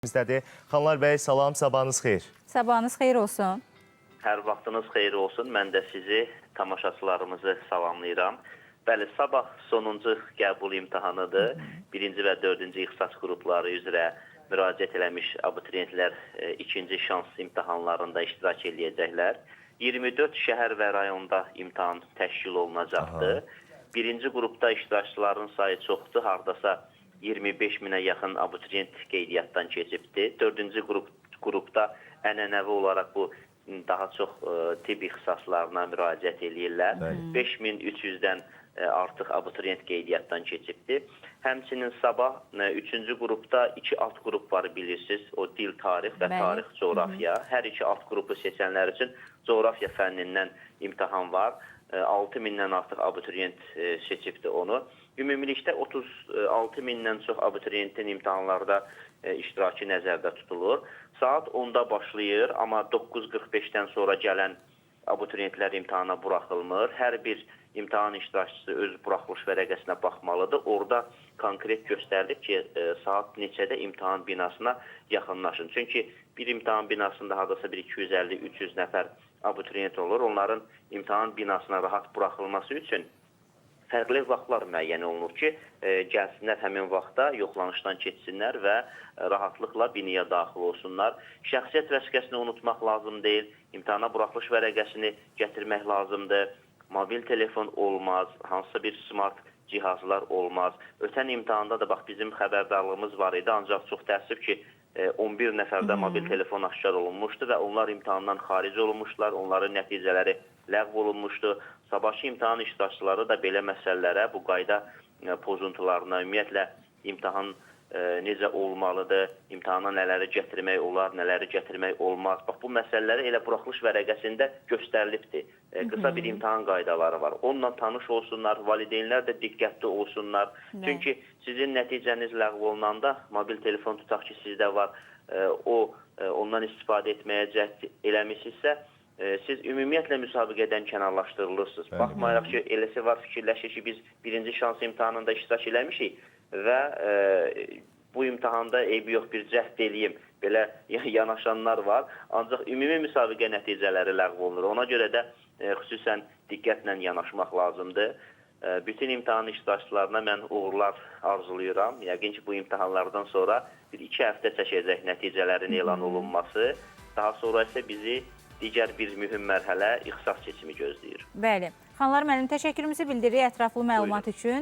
Bizdədir. Xanlar bəy, salam, sabahınız xeyir. Sabahınız xeyir olsun. Hər vaxtınız xeyir olsun. Mən də sizi, tamaşaçılarımızı salamlayıram. Bəli, sabah sonuncu qəbul imtahanıdır. 1-ci və 4-cü ixtisas qrupları üzrə müraciət eləmiş abituriyentlər ikinci şans imtahanlarında iştirak edəcəklər. 24 şəhər və rayonda imtahan təşkil olunacaqdır. Birinci qrupda iştirakçıların sayı çoxdur, hardasa 25 minə yaxın abituriyent qeydiyyatdan keçibdir. 4-cü qrupda ənənəvi olaraq bu daha çox tibb ixtisaslarına müraciət edirlər. 5300-dən artıq abituriyent qeydiyyatdan keçibdir. Həmçinin sabah 3-cü qrupda 2 alt qrup var, bilirsiniz. O dil, tarix və tarix, coğrafiya. Hər iki alt qrupu seçənlər üçün coğrafiya fənnindən imtahan var. 6000-dən artıq abituriyent seçibdir onu. Ümumilikdə 36 mindən çox abituriyentin imtahanlarda iştirakı nəzərdə tutulur. Saat 10-da başlayır, amma 9:45-dən sonra gələn abituriyentlər imtahana buraxılmır. Hər bir imtahan iştirakçısı öz buraxılış vərəqəsinə baxmalıdır. Orada konkret göstərilib ki, saat neçədə imtahan binasına yaxınlaşın. Çünki bir imtahan binasında hardasa 250-300 nəfər abituriyent olur. Onların imtahan binasına rahat buraxılması üçün fərqli vaxtlar müəyyən olunur ki, gəlsinlər həmin vaxtda, yoxlanışdan keçsinlər və rahatlıqla binaya daxil olsunlar. Şəxsiyyət vəsiqəsini unutmaq lazım deyil, imtahana buraxılış vərəqəsini gətirmək lazımdır. Mobil telefon olmaz, hansısa bir smart cihazlar olmaz. Ötən imtahanda da bax bizim xəbərdarlığımız var idi, ancaq çox təəssüf ki, 11 nəfərdə mobil telefon aşkar olunmuşdu və onlar imtahandan xaric olunmuşlar, onların nəticələri ləğv olunmuşdu. Sabahki imtahan iştirakçıları da belə məsələlərə, bu qayda pozuntularına, ümumiyyətlə imtahan necə olmalıdır, imtahana nələri gətirmək olar, nələri gətirmək olmaz. Bax, bu məsələləri elə buraxılış vərəqəsində göstərilibdir. Qısa bir imtahan qaydaları var. Onunla tanış olsunlar, valideynlər də diqqətli olsunlar. Çünki sizin nəticəniz ləğv olunanda, mobil telefon tutaq ki, sizdə var, ondan istifadə etməyə cəhd eləmişsinizsə, siz ümumiyyətlə müsabiqədən kənarlaşdırılırsınız. Baxmayaraq ki, eləsi var, fikirləşir ki, biz birinci şans imtahanında iştirak eləmişik və bu imtahanda eybi yox, bir cəhd eləyim, belə yanaşanlar var. Ancaq ümumi müsabiqə nəticələri ləğv olunur. Ona görə də xüsusən diqqətlə yanaşmaq lazımdır. Bütün imtahan iştirakçılarına mən uğurlar arzulayıram. Yəqin ki, bu imtahanlardan sonra 1-2 həftə çəkəcək nəticələrin elan olunması. Daha sonra isə bizi digər bir mühüm mərhələ ixtisas seçimi gözləyir. Bəli. Xanlar müəllim, təşəkkürümüzü bildiririk ətraflı məlumat üçün.